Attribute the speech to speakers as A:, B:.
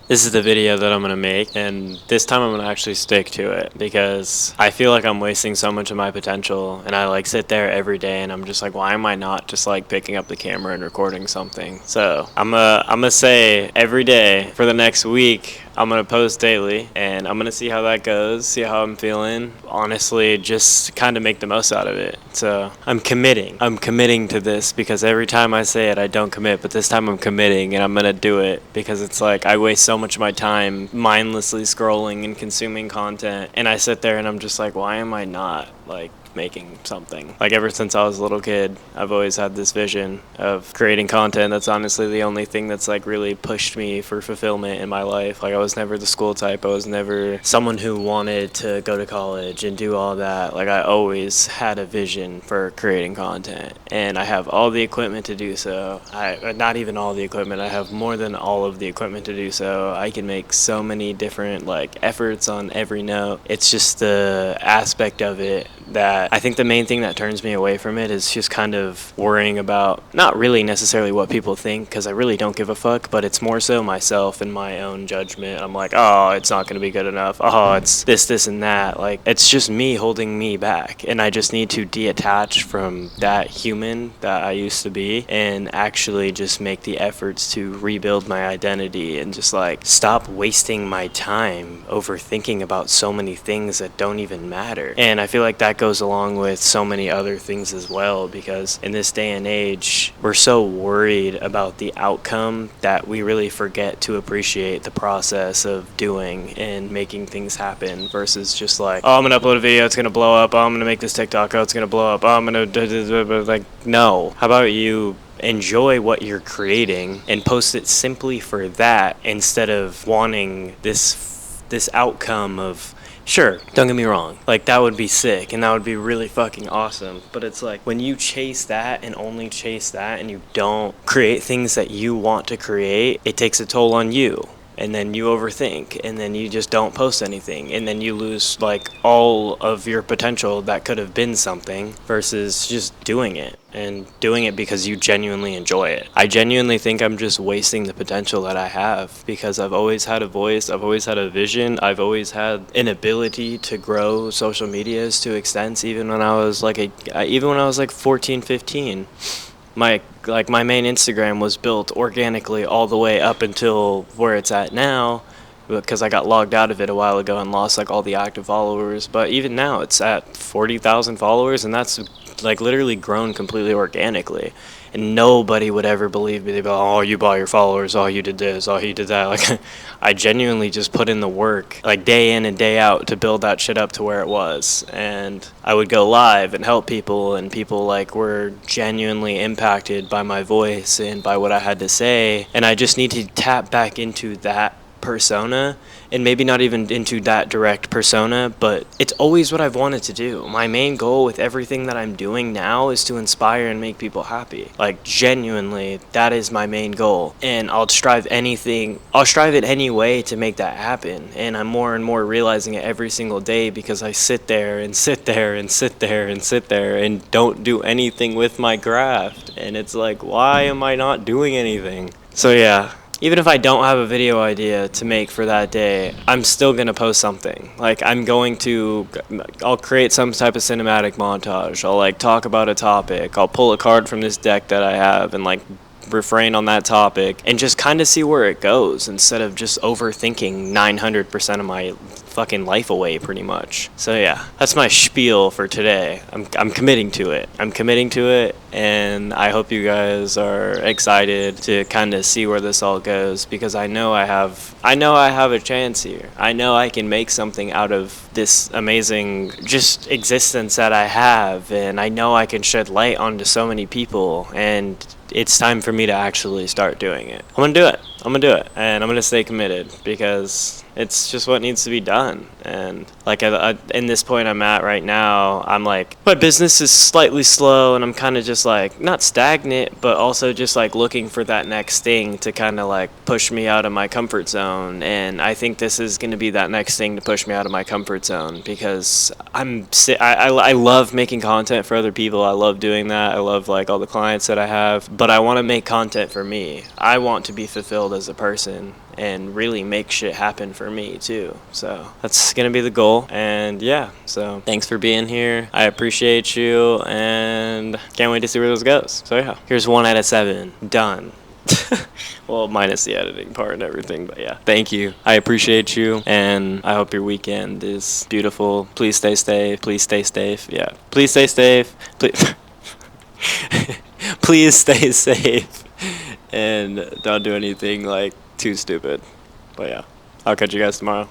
A: This is the video that I'm going to make, and this time I'm going to actually stick to it because I feel like I'm wasting so much of my potential, and I like sit there every day and I'm just like, why am I not just like picking up the camera and recording something? So I'm gonna say every day for the next week I'm gonna post daily, and I'm gonna see how that goes, see how I'm feeling. Honestly, just kind of make the most out of it. So I'm committing. I'm committing to this because every time I say it, I don't commit, but this time I'm committing and I'm gonna do it because it's like I waste so much of my time mindlessly scrolling and consuming content, and I sit there and I'm just like, why am I not like making something? Like ever since I was a little kid, I've always had this vision of creating content. That's honestly the only thing that's like really pushed me for fulfillment in my life. Like I was never the school type. I was never someone who wanted to go to college and do all that. Like I always had a vision for creating content, and I have all the equipment to do so. I not even all the equipment. I have more than all of the equipment to do so. I can make so many different like efforts on every note. It's just the aspect of it that I think the main thing that turns me away from it is just kind of worrying about not really necessarily what people think, because I really don't give a fuck, but it's more so myself and my own judgment. I'm like, oh, it's not going to be good enough. Oh, it's this, and that. Like, it's just me holding me back, and I just need to detach from that human that I used to be and actually just make the efforts to rebuild my identity and just like stop wasting my time overthinking about so many things that don't even matter. And I feel like that goes along with so many other things as well, because in this day and age we're so worried about the outcome that we really forget to appreciate the process of doing and making things happen, versus just like, oh, I'm gonna upload a video, it's gonna blow up. Oh, I'm gonna make this TikTok, oh, it's gonna blow up. Oh, I'm gonna like, no. How about you enjoy what you're creating and post it simply for that, instead of wanting this outcome of, sure, don't get me wrong, like that would be sick and that would be really fucking awesome, but it's like when you chase that and only chase that and you don't create things that you want to create, it takes a toll on you. And then you overthink, and then you just don't post anything, and then you lose like all of your potential that could have been something, versus just doing it and doing it because you genuinely enjoy it. I genuinely think I'm just wasting the potential that I have, because I've always had a voice, I've always had a vision, I've always had an ability to grow social medias to extents, even when I was like 14, 15. My main Instagram was built organically all the way up until where it's at now, because I got logged out of it a while ago and lost like all the active followers. But even now it's at 40,000 followers, and that's like literally grown completely organically. And nobody would ever believe me. They'd be like, oh, you bought your followers, oh, you did this, oh, you did that. Like, I genuinely just put in the work, like day in and day out, to build that shit up to where it was. And I would go live and help people, and people like were genuinely impacted by my voice and by what I had to say. And I just need to tap back into that persona, and maybe not even into that direct persona, but it's always what I've wanted to do. My main goal with everything that I'm doing now is to inspire and make people happy. Like, genuinely, that is my main goal, and I'll strive in any way to make that happen. And I'm more and more realizing it every single day, because I sit there and sit there and sit there and sit there and don't do anything with my craft, and it's like, why am I not doing anything? So yeah, even if I don't have a video idea to make for that day, I'm still going to post something. Like, I'll create some type of cinematic montage. I'll like talk about a topic. I'll pull a card from this deck that I have and like refrain on that topic and just kind of see where it goes, instead of just overthinking 900% of my fucking life away, pretty much. So yeah, that's my spiel for today. I'm committing to it. I'm committing to it, and I hope you guys are excited to kind of see where this all goes, because I know I have a chance here. I know I can make something out of this amazing just existence that I have, and I know I can shed light onto so many people, and it's time for me to actually start doing it. I'm gonna do it, and I'm gonna stay committed, because it's just what needs to be done. And like in this point I'm at right now, I'm like, my business is slightly slow, and I'm kind of just like not stagnant, but also just like looking for that next thing to kind of like push me out of my comfort zone. And I think this is going to be that next thing to push me out of my comfort zone, because I love making content for other people. I love doing that. I love like all the clients that I have, but I want to make content for me. I want to be fulfilled as a person and really make shit happen for me too. So that's gonna be the goal. And yeah, so thanks for being here. I appreciate you and can't wait to see where this goes. So yeah, here's 1 out of 7. Done. Well, minus the editing part and everything, but yeah. Thank you. I appreciate you, and I hope your weekend is beautiful. Please stay safe. Please stay safe. Yeah. Please stay safe. Please, please stay safe, and don't do anything like too stupid. But yeah, I'll catch you guys tomorrow.